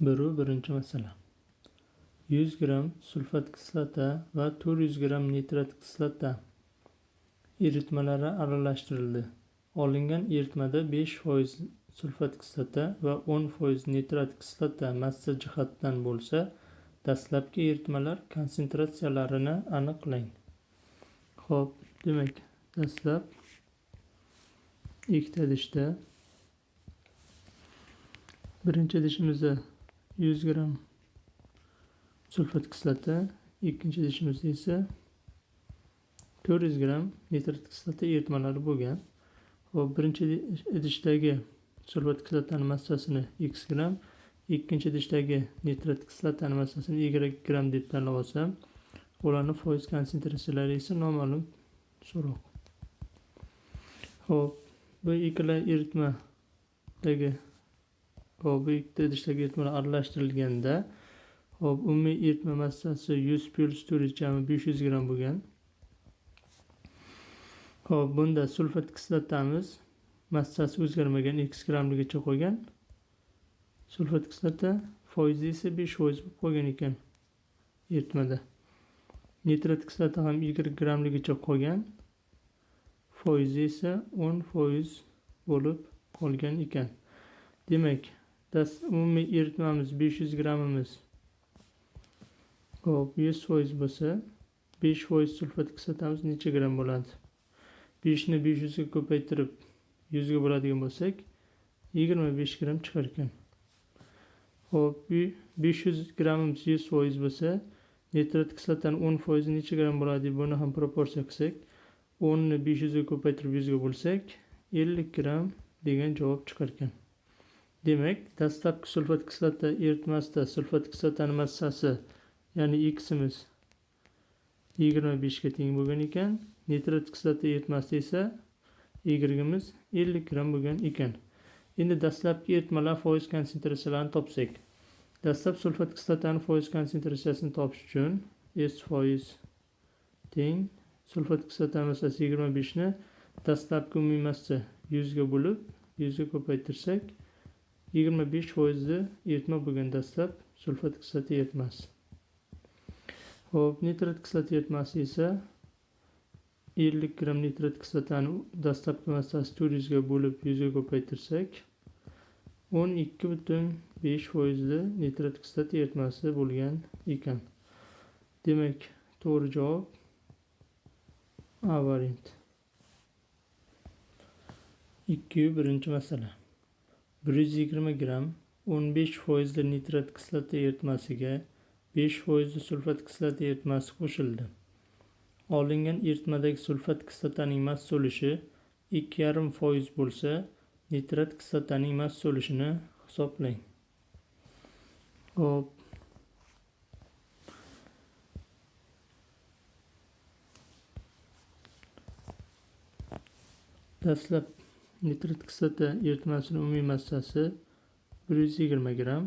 Birinchi masala. 100 gram sulfat kislota va 400 gram nitrat kislota eritmalari aralashtirildi. Olingan eritmada 5% sulfat kislota va 10% nitrat kislota massa jihatdan bo'lsa, dastlabki eritmalar konsentratsiyalarini aniqlang. Xo'p, demak, dastlab ikkita idishda birinchi idishimizda 100 gram sulfat kislota, ikkinchi idishimizda esa 400 gram nitrat kislota eritmalari bo'lgan. Xo'p, birinchi idishdagi sulfat kislotaning massasini x gram, ikkinchi idishdagi nitrat kislotaning massasini y gram deb tanlab olsam, ularning foiz konsentratsiyalari esa noma'lum so'roq. Xo'p, bu ikkala eritmadagi bu ikkita idishdagi eritmalar aralashtirilganda, xo'p, umumiy eritma massasi 100 plus 400 jami 500 gram bo'lgan. Xo'p, bunda sulfat kislotamiz massasi o'zgarmagan x gramligicha qolgan. Sulfat kislota foizi esa 5% bo'lib qolgan ekan eritmada. Nitrat kislota ham y gramligicha qolgan. Foizi esa 10% bo'lib qolgan ekan. Demak, umumiy eritmamiz 500 gramimiz. Xo'p, 100% bo'lsa, 5% sulfat kislotamiz necha gram bo'ladi? 5 ni 500 ga ko'paytirib 100 ga bo'ladigan bo'lsak, 25 gram chiqar ekan. Xo'p, 500 gramimiz 100% bo'lsa, nitrat kislotaning 10% necha gram bo'ladi? Buni ham proporsiya qilsak, 10 ni 500 ga ko'paytirib 100 ga bo'lsak, 50 gram degan javob chiqar ekan. Demak, dastlabki sulfat kislota eritmasida sulfat kislotaning massasi, ya'ni ximiz 25 ga teng bo'lgan ekan. Nitrat kislota eritmasida esa y'imiz 50 gram bo'lgan ekan. Endi dastlabki eritmalar foiz konsentratsiyalarini topsak, dastlab sulfat kislotaning foiz konsentratsiyasini topish uchun S foiz teng sulfat kislotaning massasi 25 ni dastlabki umumiy massa 100 ga bo'lib 100 ga ko'paytirsak, 25% eritma bo'lgan dastlab sulfat kislota eritmasi. Xo'p, nitrat kislota eritmasi esa 50 gram nitrat kislotaning dastlabki massasi 400 ga bo'lib 100 ga ko'paytirsak, 12,5% nitrat kislota eritmasi bo'lgan ekan. Demak, to'g'ri javob A varianti. 2. Masala. 120 gram 15% nitrat kislota eritmasiga 5% sulfat kislota eritmasi qo'shildi. Olingan eritmadagi sulfat kislotaning massa ulushi 2,5% bo'lsa, nitrat kislotaning massa ulushini hisoblang. Hop. Dastlab nitrat kislota eritmasining umumiy massasi 120 gram.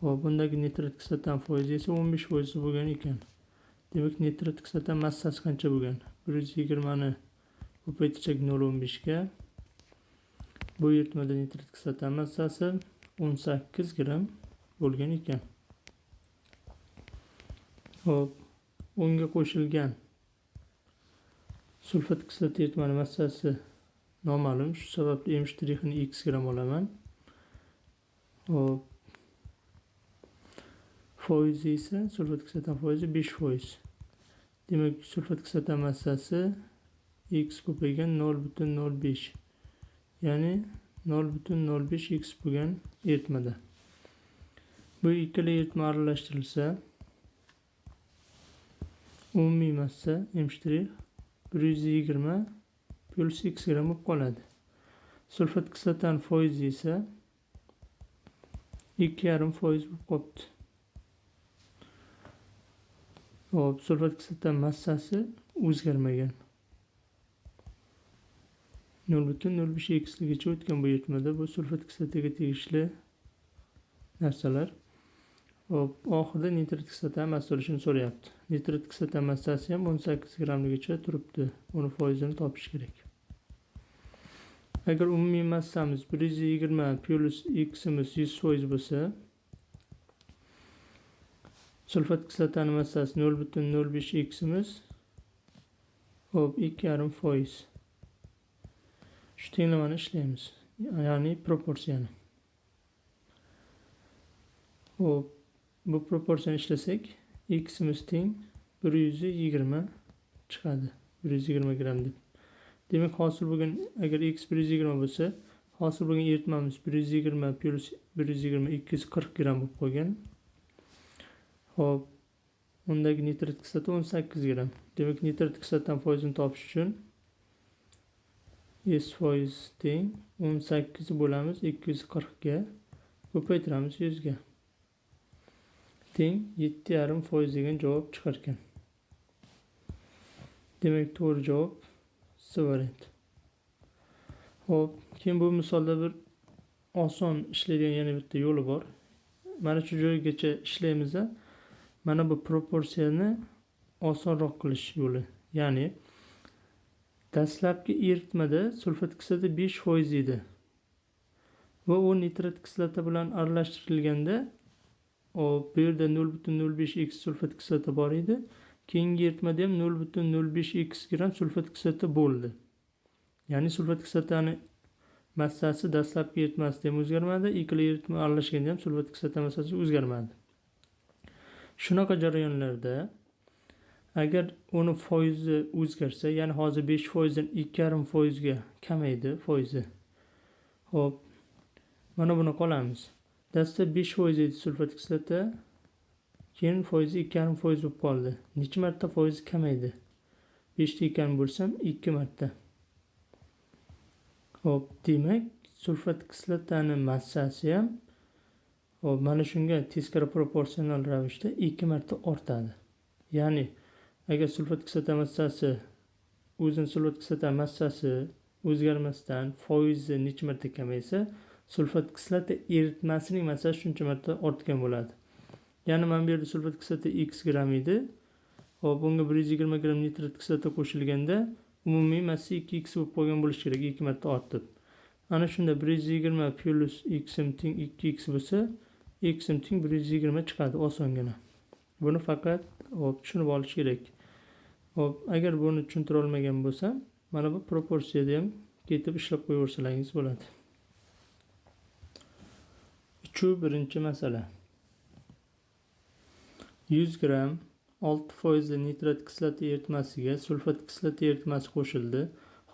Hop, bundagi nitrat kislotaning foizi esa 15% bo'lgan ekan. Demak, nitrat kislota massasi qancha bo'lgan? 120 ni ko'paytirsak 0,15 ga. Bu eritmada nitrat kislota massasi 18 gram bo'lgan ekan. Hop, unga qo'shilgan sulfat kislota eritmani massasi noma'lum. Shu sababli m' ni x gram olaman. Hop, foizi esa sulfat kislota foizi 5%. Demak, sulfat kislota massasi x ko'paygan 0,05. Ya'ni 0,05 x bo'lgan eritmada. Bu ikkala eritma aralashtirilsa, umumiy massa m' 120 plus x gram bo'lib qoladi. Sulfat kislotaning foizi esa 2,5% bo'lib qolibdi. Hop, sulfat kislota massasi o'zgarmagan. 0,05 x ligicha o'tgan bu eritmada. Bu sulfat kislotaga tegishli narsalar. Hop, oxirida nitrat kislota massa ulushini so'rayapti. Nitrat kislota massasi ham 18 gramligicha turibdi. Uni foizini topish kerak. Agar umumiy massamiz 120 plus ximiz 100% bo'lsa, sulfat kislotani massasi 0,05 x'imiz. Hop, 2,5%. Shu tenglamani ishlaymiz. Ya'ni proporsiyani. Hop, bu proporsiyani ishlasak, x'imiz teng 120 chiqadi. 120 gram deb. Demak, hosil bo'lgan agar x 120 bo'lsa, hosil bo'lgan eritmamiz 120 plus 120 240 gram bo'lib qolgan. Hop, undagi nitrat kislota 18 gram. Demak, nitrat kislotaning foizini topish uchun S foiz teng 18 bo'lamiz 240 ga, ko'paytiramiz 100 ga. Teng 7,5% degan javob chiqar ekan. Demak, to'g'ri javob C varianti. Hop, keyin bu misolda bir oson ishlaydigan yana bitta yo'li bor. Mana shu joygacha ishlaymiz. Mana bu proporsiyani osonroq qilish yo'li. Ya'ni dastlabki eritmada sulfat kislota 5% edi. Va u nitrat kislota bilan aralashtirilganda bu yerda 0,05x sulfat kislota bor edi. Keyingi eritmada ham 0,05x gram sulfat kislota bo'ldi. Ya'ni sulfat kislotani massasi dastlabki eritmasida ham o'zgarmadi, ikkala eritma aralashganda ham sulfat kislota massasi o'zgarmadi. Shunaqa jarayonlarda agar uni foizi o'zgarsa, ya'ni hozir 5% dan 2,5% ga kamaydi foizi. Hop, mana buni qolamiz. Dastlab 5% edi sulfat kislota, keyin foizi 2,5% bo'lib qoldi. Necha marta foizi kamaydi? 5 ta ekan bo'lsam 2 marta. Hop, demak, sulfat kislotani massasi ham mana shunga teskari proporsional ravishda 2 marta ortadi. Ya'ni agar sulfat kislota massasi sulfat kislota massasi o'zgarmasdan foizi necha marta kamaysa, sulfat kislota eritmasining massasi shuncha marta ortgan bo'ladi. Ya'ni mana bu yerda sulfat kislota x gram edi. Hop, bunga 120 gram nitrat kislota qo'shilganda umumiy massa 2x bo'lib qolgan bo'lishi kerak, 2 marta ortib. Ana shunda 120 plus x teng 2x bo'lsa, x teng 120 chiqadi osongina. Buni faqat tushunib olish kerak. Hop, agar buni tushuntira olmagan bo'lsam, mana bu proporsiyada ham ketib ishlab qo'yaversalaringiz bo'ladi. 3-birinchi masala. 100 gram 6% nitrat kislota eritmasiga sulfat kislota eritmasi qo'shildi.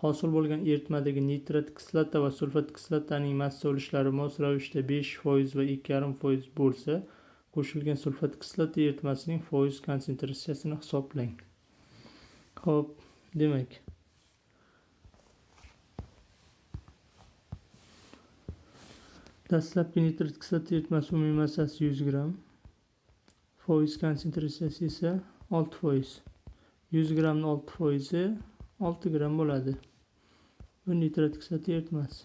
Hosil bo'lgan eritmadagi nitrat kislota va sulfat kislotaning massa o'lishlari mos ravishda 5% va 2,5% bo'lsa, qo'shilgan sulfat kislota eritmasining foiz konsentratsiyasini hisoblang. Hop, demak, dastlabki nitrat kislota eritmasi umumiy massasi 100 gram. Foiz konsentratsiyasi esa 6%. 100 gramning 6%i 6 gram bo'ladi. Bu nitrat kislota eritmasi.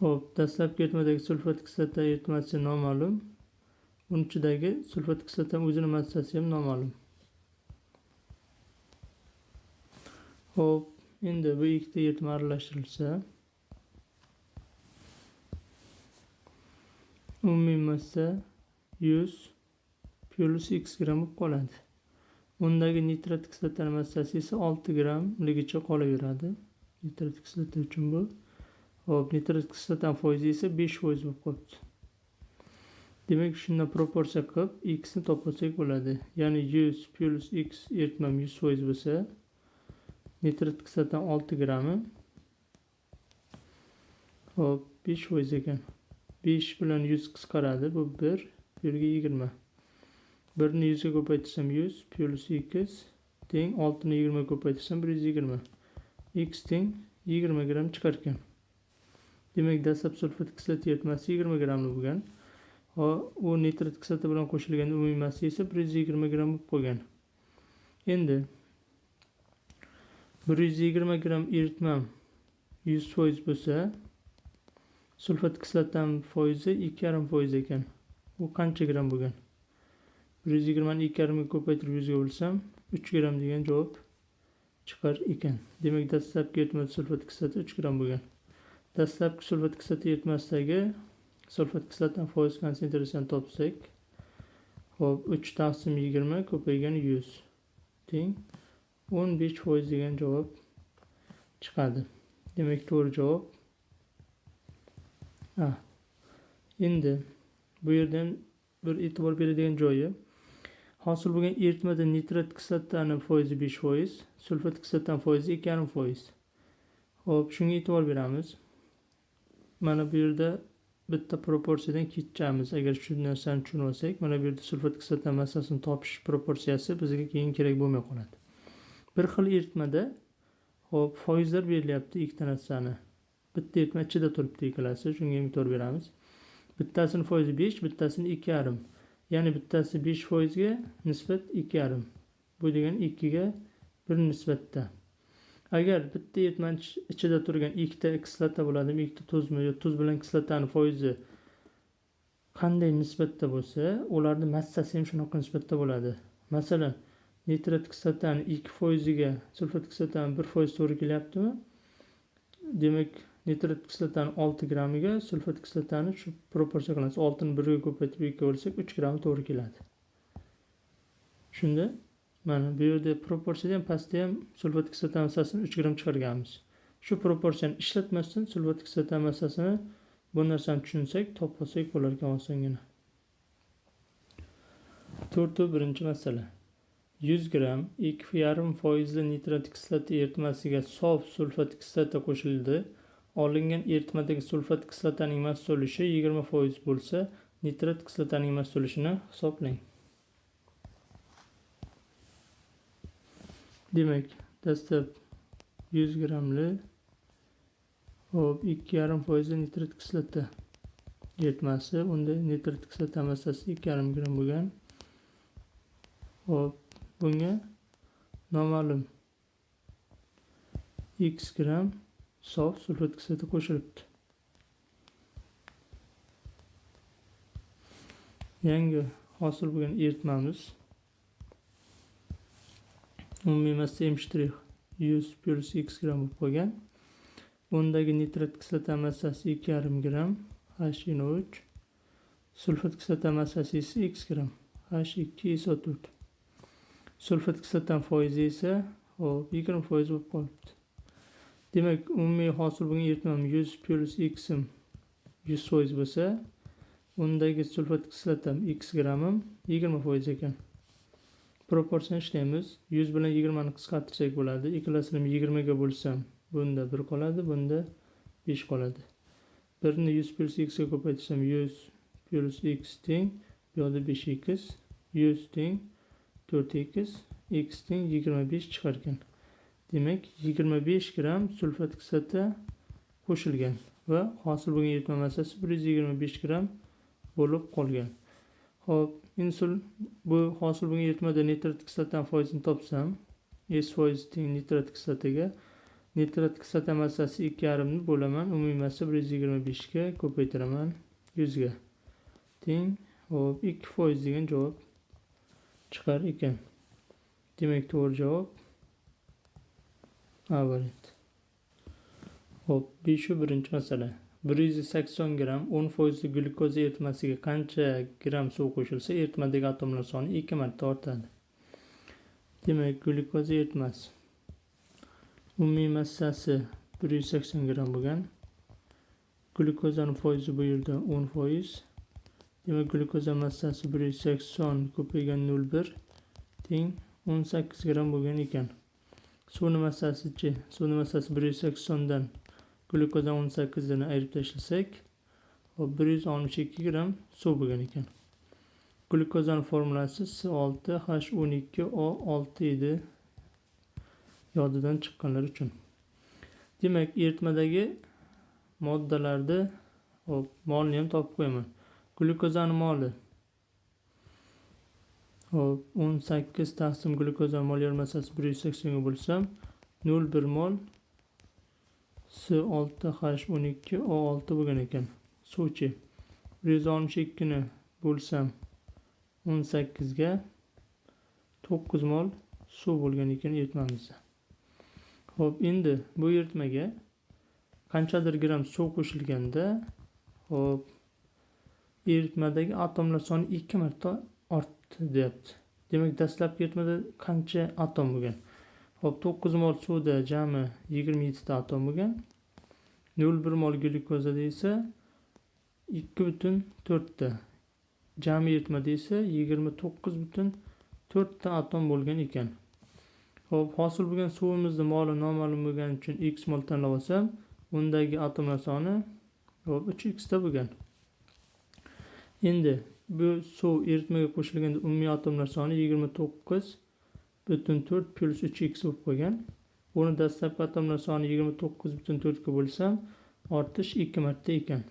Hop, dastlabki eritmadagi sulfat kislota eritmasi noma'lum. Uning ichidagi sulfat kislota o'zining massasi ham noma'lum. Hop, endi bu ikkita eritma aralashtirilsa, umumiy massa 100 plus x gram bo'lib qoladi. Undagi nitrat kislotaning massasi esa 6 gramligicha qolaveradi. Nitrat kislota uchun bu. Hop, nitrat kislotaning foizi esa 5% bo'lib qolibdi. Demak, shundan proporsiya qilib x ni topsak bo'ladi. Ya'ni 100 plus x eritmam 100% bo'lsa, nitrat kislotaning 6 grami hop 5% ekan. 5 bilan 100 qisqaradi, bu 1, bu yerga 20. 1 ni 100 ga ko'paytirsam 100 plus x teng 6 ni 20 ga ko'paytirsam 120. X teng 20 gram chiqar ekan. Demak, dastlab sulfat kislota eritmasi 20 gramli bo'lgan. U nitrat kislota bilan qo'shilgan umumiy massa esa 120 gram bo'lib qolgan. Endi 120 gram eritmam 100% bo'lsa, sulfat kislotaning foizi 2,5% ekan. U qancha gram bo'lgan? 120 ni 2,5 ga ko'paytirib 100 ga bo'lsam 3 gram degan javob chiqar ekan. Demak, dastlabki eritmada sulfat kislota 3 gram bo'lgan. Dastlabki sulfat kislota eritmasidagi sulfat kislotaning foiz konsentratsiyasini topsak, Hop 3 taqsim 20 ko'paygan 100 teng 15% degan javob chiqadi. Demak, to'g'ri javob A. Endi bu yerdan bir e'tibor beradigan joyi, hosil bo'lgan eritmada nitrat kislotani foizi 5%, sulfat kislotani foizi 2,5%. Hop, shunga e'tibor beramiz. Mana bu yerda bitta proporsiyadan ketamiz. Agar shu narsani tushunib olsak, mana bu yerda sulfat kislota massasini topish proporsiyasi bizga keyin kerak bo'lmay qoladi. Bir xil eritmada hop foizlar berilyapti ikkita narsani. Bitta eritma ichida turibdi ikkalasi, shunga e'tibor beramiz. Bittasini foizi 5, bittasini 2,5. Ya'ni bittasi 5% ga nisbat 2,5. Bu degani 2 ga 1 nisbatda. Agar bitta eritmani ichida turgan ikkita kislota bo'ladimi, ikkita tuzmi yo tuz bilan kislotani foizi qanday nisbatda bo'lsa, ularning massasi ham shunaqa nisbatda bo'ladi. Masalan, nitrat kislotani 2% ga sulfat kislotani 1% to'g'ri kelyaptimi? Demak, nitrat kislotani 6 gramiga sulfat kislotani shu proporsiya qilamiz. 6 ni 1 ga ko'paytirib 2 ga bo'lsak 3 gram to'g'ri keladi. Shunda mana bu yerda proporsiyada ham pastda ham sulfat kislota massasini 3 gram chiqarganmiz. Shu proporsiyani ishlatmasdan sulfat kislota massasini bu narsani tushunsak, topolsak bo'lar ekan osongina. 4-birinchi masala. 100 gram 2,5% nitrat kislota eritmasiga sof sulfat kislota qo'shildi. Olingan eritmadagi sulfat kislotaning massa ulushi 20% bo'lsa, nitrat kislotaning massa ulushini hisoblang. Demak, dastlab 100 gramli hop 2,5% nitrat kislota eritmasi, unda nitrat kislota massasi 2,5 gram bo'lgan. Hop, bunga noma'lum x gram sof sulfat kislota qo'shilibdi. Yangi hosil bo'lgan eritmamiz umumiy massa m' 100 plus x gram bo'lib qolgan. Undagi nitrat kislota massasi 2,5 gram H3. Sulfat kislota massasi esa x gram H2SO4. Sulfat kislotaning foizi esa 20% bo'lib qolibdi. Demak, umumiy hosil bo'lgan eritmam 100 plus x 100% bo'lsa, undagi sulfat kislotam x gramim 20% ekan. Proporsiyani ishlaymiz. 100 bilan 20 ni qisqartirsak bo'ladi. Ikkalasini 20 ga bo'lsam, bunda 1 qoladi, bunda 5 qoladi. 1 ni 100 plus x ga ko'paytirsam 100 plus x teng, bu yerda 5x, 100 teng 4x, x teng 25 chiqar ekan. Demak, 25 gram sulfat kislota qo'shilgan va hosil bo'lgan eritma massasi 125 gram bo'lib qolgan. Xo'p, insul bu hosil bo'lgan eritmada nitrat kislotaning foizini topsam, S teng nitrat kislotaga, nitrat kislota massasi 2,5 ni bo'laman, umumiy massa 125 ga ko'paytiraman 100 ga. Teng, hop, 2% degan javob chiqar ekan. Demak, to'g'ri javob A varianti. Hop, 5-birinchi masala. 180 gram 10% glyukoza eritmasiga qancha gram suv qo'shilsa, eritmadagi atomlar soni 2 marta ortadi. Demak, glyukoza eritmasi umumiy massasi 180 gram bo'lgan. Glyukozaning foizi bu yerda 10%. Demak, glyukoza massasi 180 ko'paygan 0,1 teng 18 gram bo'lgan ekan. Suvning massasi-chi? Suvning massasi 180 dan glyukoza 18 ni ayirib tashlasak, 162 gram suv bo'lgan ekan. Glyukozaning formulasi C6H12O6 edi. Yodidan chiqqanlar uchun. Demak, eritmadagi moddalarni molni ham topib qo'yaman. Glyukozaning moli 18 taqsim glyukoza molyar massasi 180 ga bo'lsam, 0,1 mol C6H12O6 bo'lgan ekan. Suvchi 162 ni bo'lsam 18 ga 9 mol suv bo'lgan ekan eritmamizda. Xo'p, endi bu eritmaga qanchadir gram suv qo'shilganda, eritmadagi atomlar soni 2 marta ortdi. deyapti. Demak, dastlabki eritmada qancha atom bo'lgan? Hop, 9 mol suvda jami 27 ta atom bo'lgan. 0,1 mol glyukozada esa 2,4 ta. Jami eritmada esa 29,4 ta atom bo'lgan ekan. Hop, hosil bo'lgan suvimizning moli noma'lum bo'lgani uchun x mol tanlab olsam, undagi atomlar soni 3x ta bo'lgan. Endi bu suv eritmaga qo'shilganda umumiy atomlar soni 29,4 plus 3x bo'lib qolgan. Buni dastlabki atomlar soni 29,4 ga bo'lsam, ortish 2 marta ekan.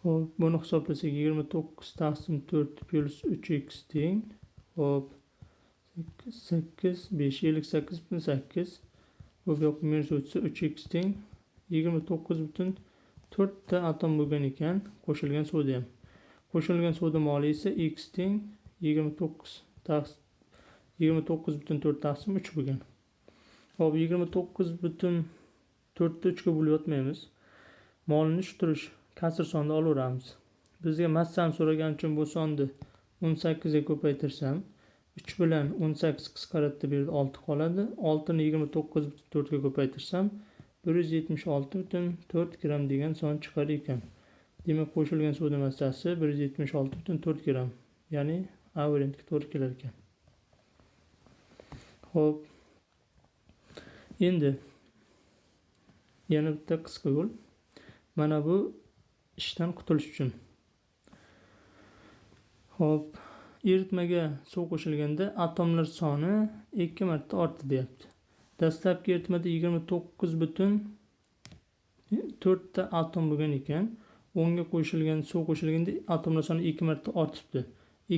Hop, buni hisoblasak 29 taqsim 4 plus 3x teng. Hop, 8, 5, 58,8. Bu yoqqa minus o'tsa 3x teng 29,4 ta atom bo'lgan ekan qo'shilgan suvda ham. Qo'shilgan suvda moli esa x teng 29,4 taqsim 3 bo'lgan. Hop, 29,4 ni 3 ga bo'lib yotmaymiz. Molni turish kasr sonda olaveramiz. Bizga massani so'ragani uchun bu sonni 18 ga ko'paytirsam 3 bilan 18 qisqaratdi, bu yerda 6 qoladi. 6 ni 29,4 ga ko'paytirsam 176,4 gram degan son chiqar ekan. Demak, qo'shilgan suvning massasi 176,4 gram. Ya'ni A variantiga to'g'ri kelar ekan. Xo'p. Endi yana bitta qisqa yo'l. Mana bu ishdan qutulish uchun. Xo'p, eritmaga suv qo'shilganda atomlar soni 2 marta ortdi deyapti. Dastlabki eritmada 29,4 ta atom bo'lgan ekan. Unga qo'shilgan suv qo'shilganda atomlar soni 2 marta ortibdi.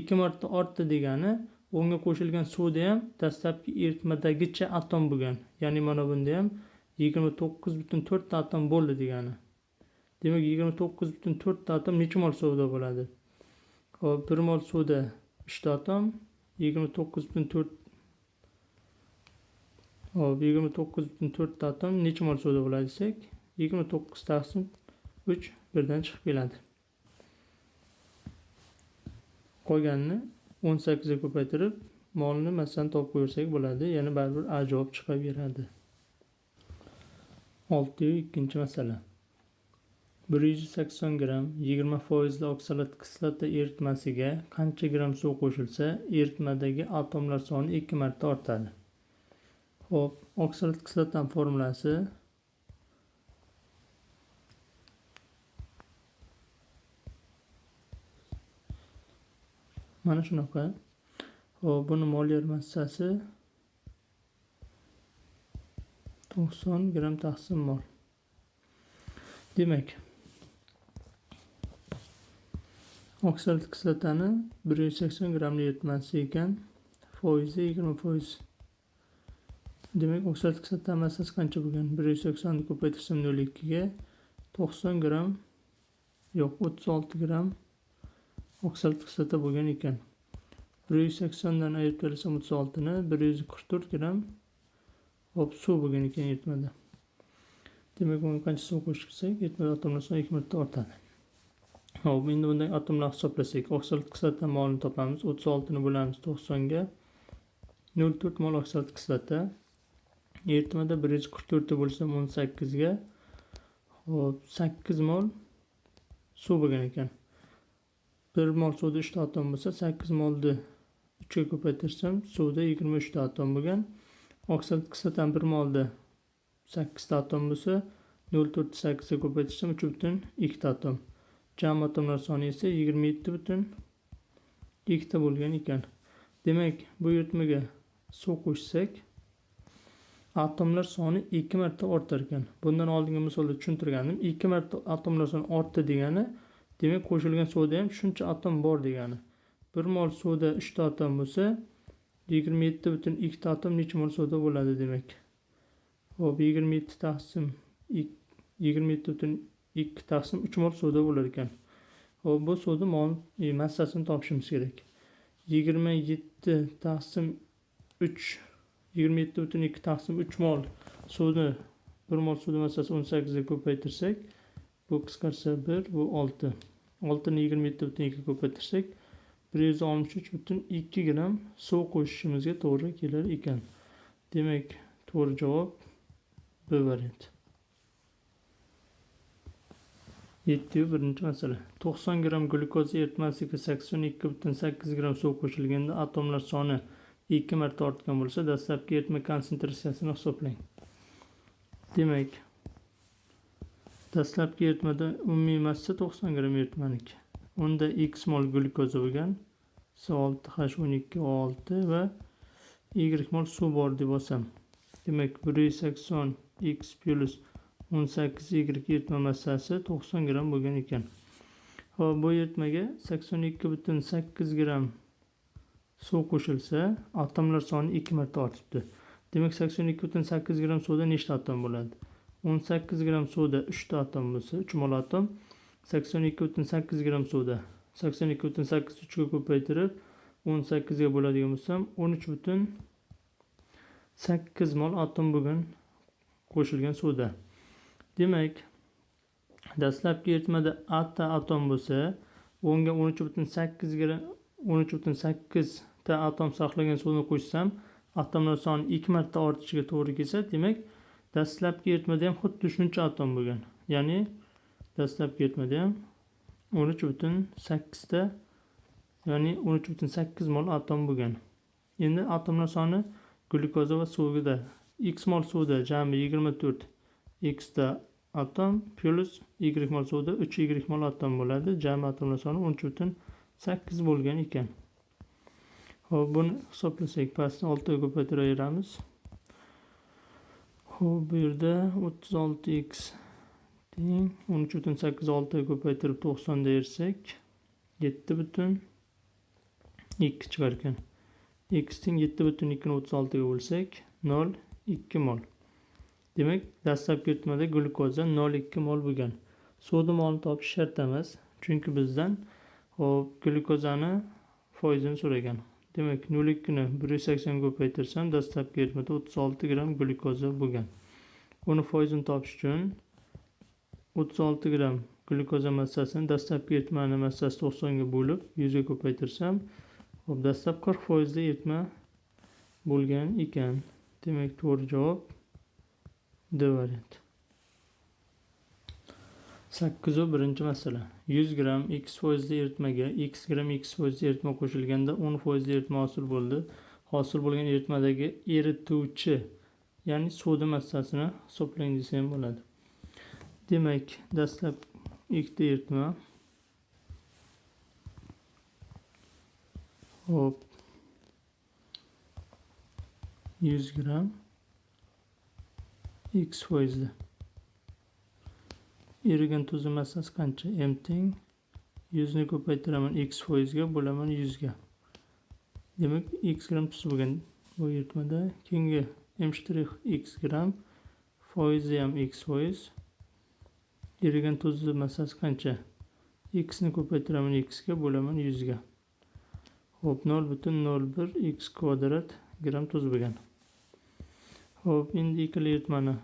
2 marta ortdi degani unga qo'shilgan suvda ham dastlabki eritmadagicha atom bo'lgan. Ya'ni mana bunda ham 29,4 ta atom bo'ldi degani. Demak, 29,4 ta atom necha mol suvda bo'ladi? Hop, 1 mol suvda 3 ta atom 29,4. Hop, 29,4 ta atom necha mol suvda bo'ladi desak, 29 taqsim 3 birdan chiqib keladi. Qolganini 18 ga ko'paytirib, molni masalan topib qo'ysak bo'ladi. Yana baribir A javob chiqaveradi. 6-2 masala. 180 gram 20% oksalat kislota eritmasiga qancha gram suv qo'shilsa, eritmadagi atomlar soni 2 marta ortadi. Xo'p, oksalat kislotaning formulasi mana shunaqa. Xo'p, buni molyar massasi 90 gram taqsim mol. Demak, oksalat kislotani 180 gramli eritmasi ekan, foizi 20%. Demak, oksalat kislota massasi qancha bo'lgan? 180 ni ko'paytirsam 0,2 ga 90 gram yo'q, 36 gram oksalat kislota bo'lgan ekan. 180 dan ayirib bersam 36 ni 144 gram hop suv bo'lgan ekan eritmada. Demak, bunga qancha suv qo'shsak, eritmada atomlar soni 2 marta ortadi. Hop, endi bundan atomlarni hisoblasak, oksalat kislota molini topamiz. 36 ni bo'lamiz 90 ga 0,4 mol oksalat kislota. Eritmada 144 ta bo'lsam 18 ga hop 8 mol suv bo'lgan ekan. 1 mol suvda 3 ta atom bo'lsa, 8 molni 3 ga ko'paytirsam, suvda 23 ta atom bo'lgan. Oksalat kislotani 1 molda 8 ta atom bo'lsa, 0,4 ga ko'paytirsam 3,2 ta atom. Jami atomlar soni esa 27,2 ta bo'lgan ekan. Demak, bu eritmaga suv qo'shsak, atomlar soni 2 marta ortar ekan. Bundan oldingi misolda tushuntirgandim. 2 marta atomlar soni ortdi degani, demak, qo'shilgan suvda ham shuncha atom bor degani. 1 mol suvda 3 ta atom bo'lsa, 27,2 ta atom necha mol suvda bo'ladi demak. Hop, 27 taqsim 27,2 taqsim 3 mol suvda bo'lar ekan. Hop, bu suvning massasini topishimiz kerak. 27 taqsim 3 27,2 taqsim 3 mol suvni 1 mol suvning massasi 18 ga ko'paytirsak, bu qisqarsa 1, bu 6. 6 ni 27,2 ga ko'paytirsak, 163,2 gram suv qo'shishimizga to'g'ri kelar ekan. Demak, to'g'ri javob B varianti. 7-birinchi masala. 90 gram glyukoz eritmasiga 82,8 gram suv qo'shilganda atomlar soni 2 marta ortgan bo'lsa, dastlabki eritma konsentratsiyasini hisoblang. Demak, dastlabki eritmada umumiy massa 90 gram eritmaniki. Unda x mol glyukoza bo'lgan, C6H12O6 va y mol suv bor deb olsam. Demak, 180 x plus 18 y eritma massasi 90 gram bo'lgan ekan. Hop, bu eritmaga 82,8 gram suv qo'shilsa, atomlar soni 2 marta ortibdi. Demak, 82,8 gram suvda nechta atom bo'ladi? 18 gram suvda 3 ta atom bo'lsa, 3 mol atom. 82,8 gram suvda 82,8 3 ga ko'paytirib 18 ga bo'ladigan bo'lsam, 13,8 mol atom bo'lgan qo'shilgan suvda. Demak, dastlabki eritmada A atom bo'lsa, unga 13,8 gram 13,8 ta atom saqlagan suvni qo'shsam, atomlar soni 2 marta ortishiga to'g'ri kelsa, demak, dastlabki eritmada ham xuddi shuncha atom bo'lgan. Ya'ni dastlabki eritmada ham 13,8 ta, ya'ni 13,8 mol atom bo'lgan. Endi atomlar soni glyukoza va suvda x mol suvda jami 24 x ta atom plus y mol suvda 3 y mol atom bo'ladi. Jami atomlar soni 13,8 bo'lgan ekan. Xo'p, buni hisoblasak, pastni 6 ga ko'paytiraveramiz. Xo'p, bu yerda 36x teng 13,8 6 ga ko'paytirib 90 dersak, 7,2 chiqar ekan. X teng 7,2 ni 36 ga bo'lsak, 0,2 mol. Demak, dastlabki eritmada glyukoza 0,2 mol bo'lgan. Suvni molni topish shart emas, chunki bizdan glyukozani foizini so'ragan. Demak, 0,2 ni 180 ga ko'paytirsam, dastlabki eritmada 36 gram glyukoza bo'lgan. Uni foizini topish uchun 36 gram glyukoza massasini dastlabki eritmani massasi 90 ga bo'lib 100 ga ko'paytirsam, dastlab 40% eritma bo'lgan ekan. Demak, to'g'ri javob D varianti. 8-birinchi masala. 100 gram x% eritmaga x gram x% eritma qo'shilganda 10% eritma hosil bo'ldi. Hosil bo'lgan eritmadagi erituvchi, ya'ni suvning massasini hisoblang desa ham bo'ladi. Demak, dastlab ikkita eritma. Hop. 100 gram x%. Erigan tuzning massasi qancha? M teng 100 ni ko'paytiraman x% ga bo'laman 100 ga. Demak, x gram tuz bo'lgan bu eritmada. Keyingi m' x gram, foizi ham x%. Erigan tuzning massasi qancha? X ni ko'paytiraman x ga bo'laman 100 ga. Hop, 0,01 x kvadrat gram tuz bo'lgan. Hop, endi ikkala eritmani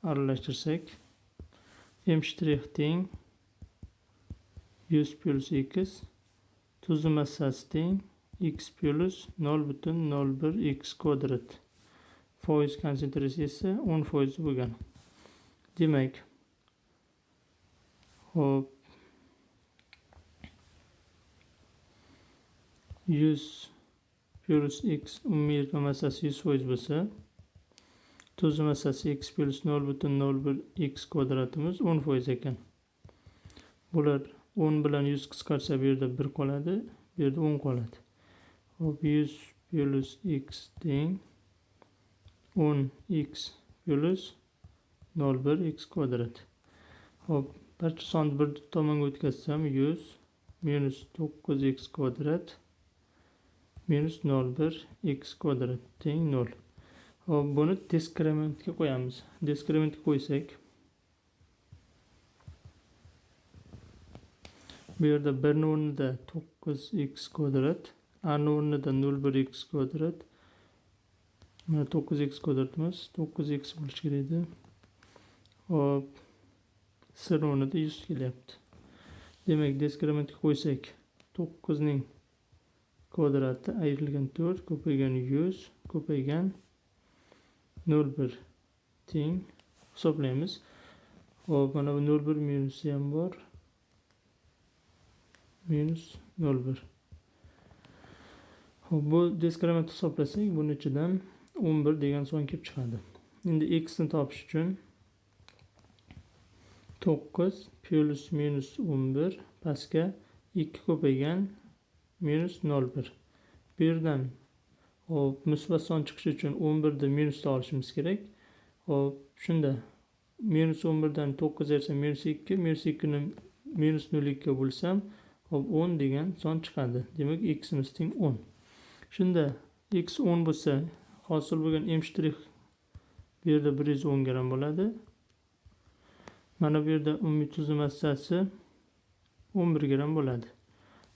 aralashtirsak, m' teng 100 plus x, tuzning massasi teng x plus 0,01 x kvadrat. Foiz konsentratsiyasi 10% bo'lgan. Demak, hop, 100 plus x umumiy eritma massasi 100% bo'lsa, tuz massasi x plus 0,01 x kvadratimiz 10% ekan. Bular 10 bilan 100 qisqarsa, bu yerda 1 qoladi, bu yerda 10 qoladi. Hop, 100 plus x teng 10x plus 0,1 x kvadrat. Hop, barcha sonni bir tomonga o'tkazsam, 100 minus 9x kvadrat minus 0,1 x kvadrat teng 0. Hop, buni diskriminantga qo'yamiz. Diskriminantga qo'ysak, bu yerda 1 ni o'rnida 9x kvadrat, a ni o'rnida 0,1 x kvadrat. Mana 9x kvadratimiz 9x bo'lishi kerak edi. Hop, s ni o'rnida 100 kelyapti. Demak, diskriminantga qo'ysak, 9 ning kvadrati ayrilgan 4 ko'paygan 100 ko'paygan 0,1 teng hisoblaymiz. Hop, mana bu 0,1 minusi ham bor. Minus 0,1. Hop, bu diskriminant hisoblasak, buning ichidan 11 degan son kelib chiqadi. Endi x ni topish uchun 9 plus minus 11 pastga 2 ko'paygan minus 0,1. Bu yerdan hop, musbat son chiqishi uchun 11 ni minusda olishimiz kerak. Hop, shunda minus 11 dan 9 esa minus 2, minus 2 ni minus 0,2 ga bo'lsam, hop 10 degan son chiqadi. Demak, x imiz teng 10. Shunda x 10 bo'lsa, hosil bo'lgan m' bu yerda 110 gram bo'ladi. Mana bu yerda umumiy tuzli massasi 11 gram bo'ladi.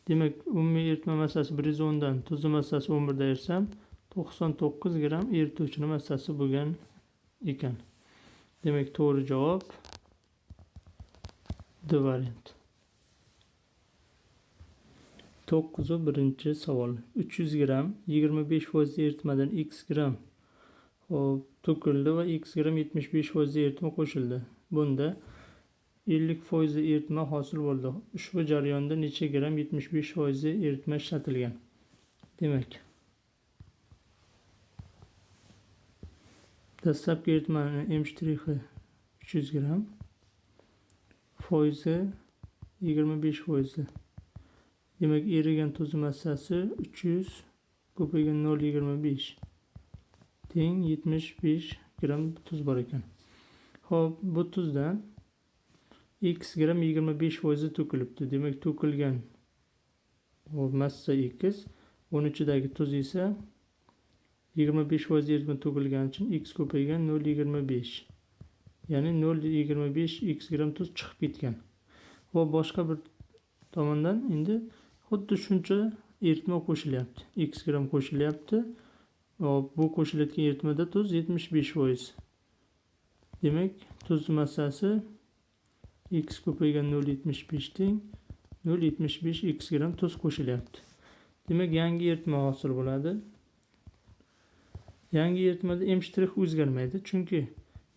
Demak, umumiy eritma massasi 110 dan tuzli massasi 11 da ayırsam 99 gram erituvchini massasi bo'lgan ekan. Demak, to'g'ri javob D variant. 9-birinchi-savol. 300 gram 25% eritmadan x gram to'kildi va x gram 75% eritma qo'shildi. Bunda 50% eritma hosil bo'ldi. Ushbu jarayonda necha gram 75% eritma ishlatilgan? Demak, dastlabki eritmaning m' 300 gram, foizi 25%. Demak, erigan tuz massasi 300 ko'paygan 0,25 teng 75 gram tuz bor ekan. Hop, bu tuzdan x gram 25% to'kilibdi. Demak, to'kilgan massa x, 13dagi tuz esa 25% eritma to'kilgani uchun x ko'paygan 0,25. Ya'ni 0,25 x gram tuz chiqib ketgan. Va boshqa bir tomondan endi xuddi shuncha eritma qo'shilyapti. X gram qo'shilyapti. Bu qo'shilayotgan eritmada tuz 75%. Demak, tuz massasi x ko'paygan 0,75 teng 0,75 x gram tuz qo'shilyapti. Demak, yangi eritma hosil bo'ladi. Yangi eritmada m' o'zgarmaydi, chunki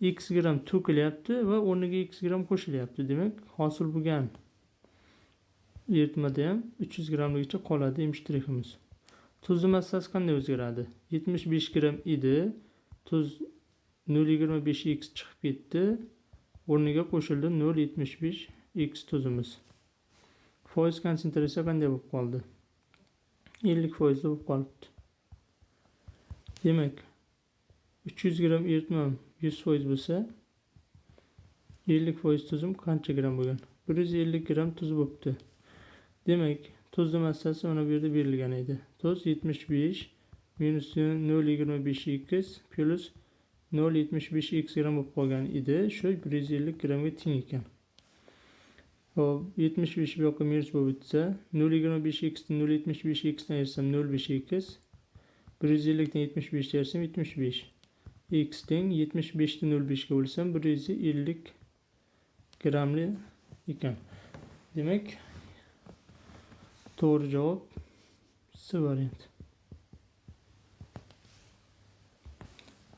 x gram to'kilyapti va o'rniga x gram qo'shilyapti. Demak, hosil bo'lgan eritmada ham 300 gramligicha qoladi m''imiz. Tuzli massasi qanday o'zgaradi? 75 gram edi, tuz 0,25 x chiqib ketdi, o'rniga qo'shildi 0,75 x tuzimiz. Foiz konsentratsiya qanday bo'lib qoldi? 50% bo'lib qolibdi. Demak, 300 gram eritma 100% bo'lsa, 50% tuzim qancha gram bo'lgan? 150 gram tuz bo'libdi. Demak, tuzli massasi mana bu yerda berilgan edi. Tuz 75 minus 0,25x plus 0,75x gram bo'lib qolgan edi. Shu 150 gramga teng ekan. Hop, 75 bu yoqqa minus bo'lib o'tsa, 0,25x dan 0,75x dan ayırsam 0,5x, 150 dan 75 ayırsam 75. X teng 75 dan 0,5 ga bo'lsam 150 gramli ekan. Demak, to'g'ri javob C variant.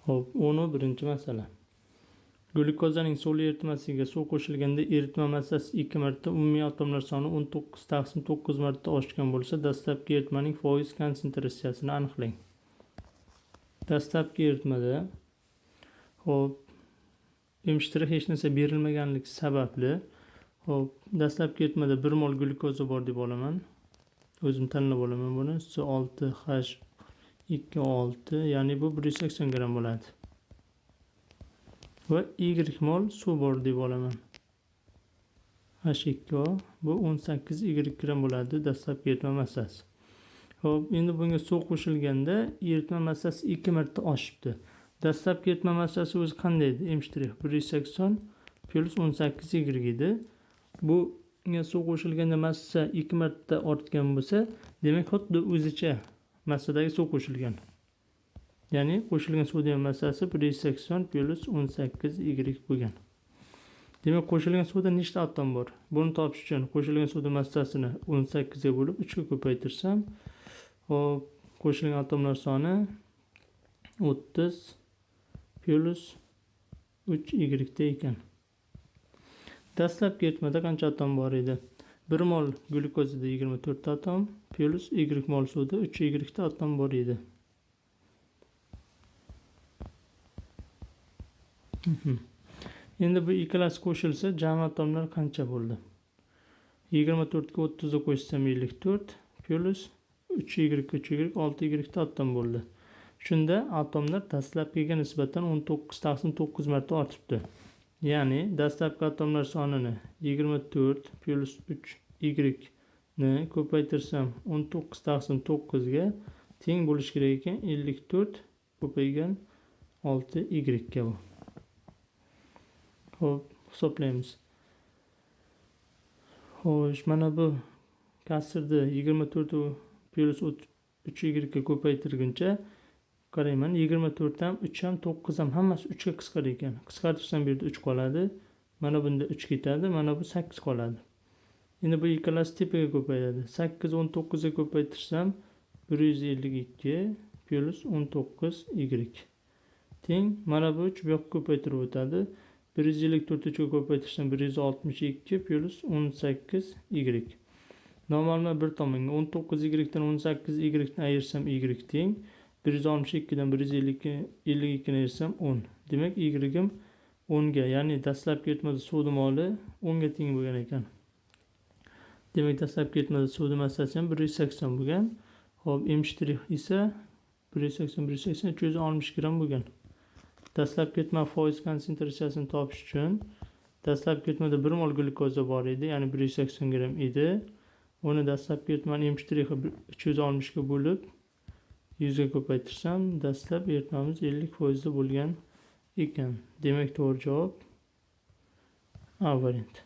Hop, 11-masala. Glyukozaning suvli eritmasiga suv qo'shilganda eritma massasi 2 marta, umumiy atomlar soni 19/9 marta oshgan bo'lsa, dastlabki eritmaning foiz konsentratsiyasini aniqlang. Dastlabki eritmada hop, m' hech narsa berilmaganligi sababli hop, dastlabki eritmada 1 mol glyukoza bor deb olaman. O'zim tanlab olaman buni. C6H26, ya'ni bu 180 gram bo'ladi. Va y mol suv bor deb olaman. H2O bu 18 y gram bo'ladi dastlabki eritma massasi. Hop, endi bunga suv qo'shilganda eritma massasi 2 marta oshibdi. Dastlabki eritma massasi o'zi qanday edi? M' 180 plus 18 y edi. Bu suv qo'shilganda massa 2 marta ortgan bo'lsa, demak xuddi o'zicha massadagi suv qo'shilgan. Ya'ni qo'shilgan suvning massasi 180 plus 18 y bo'lgan. Demak, qo'shilgan suvda nechta atom bor? Buni topish uchun qo'shilgan suvning massasini 18 ga bo'lib 3 ga ko'paytirsam, Hop, qo'shilgan atomlar soni 30 plus 3y da ekan. Dastlabki eritmada qancha atom bor edi? 1 mol glyukozada 24 atom plus y mol suvda 3y da atom bor edi. Endi bu ikkalasi qo'shilsa jami atomlar qancha bo'ldi? 24 ga 30 ni qo'shsam 54 plus 3y 6y da atom bo'ldi. Shunda atomlar dastlabkiga nisbatan 19 taqsim 9 marta ortibdi. Ya'ni dastlabki atomlar sonini 24 plus 3y ni ko'paytirsam 19 taqsim 9 ga teng bo'lishi kerak ekan. 54 ko'paygan 6y ga bu. Xo'p, hisoblaymiz. Xo'sh, mana bu kasrni 24 plus 3y ga ko'paytirguncha qarayman, 24 ham 3 ham 9 ham hammasi 3 ga qisqar ekan. Qisqartirsam bu yerda 3 qoladi. Mana bunda 3 ketadi, mana bu 8 qoladi. Endi bu ikkalasi tepaga ko'payadi. 8 19 ga ko'paytirsam 152 plus 19y teng mana bu 3 bu yoqqa ko'paytirib o'tadi. 154 3 ga ko'paytirsam 162 plus 18y. Normalman bir tomonga 19y dan 18y ni ayirsam y teng 162 dan 152 ni ayirsam 10. Demak, y 10 ga, ya'ni dastlabki eritmada suvning moli 10 ga teng bo'lgan ekan. Demak, dastlabki eritmada suvning massasi ham 180 bo'lgan. Xo'p, m' esa 180 360 gram bo'lgan. Dastlabki eritma foiz konsentratsiyasini topish uchun dastlabki eritmada 1 mol glyukoza bor edi, ya'ni 180 gram edi. Uni dastlabki eritmani m' 360 ga bo'lib 100 ga ko'paytirsam, dastlab eritmamiz 50% bo'lgan ekan. Demak, to'g'ri javob A varianti.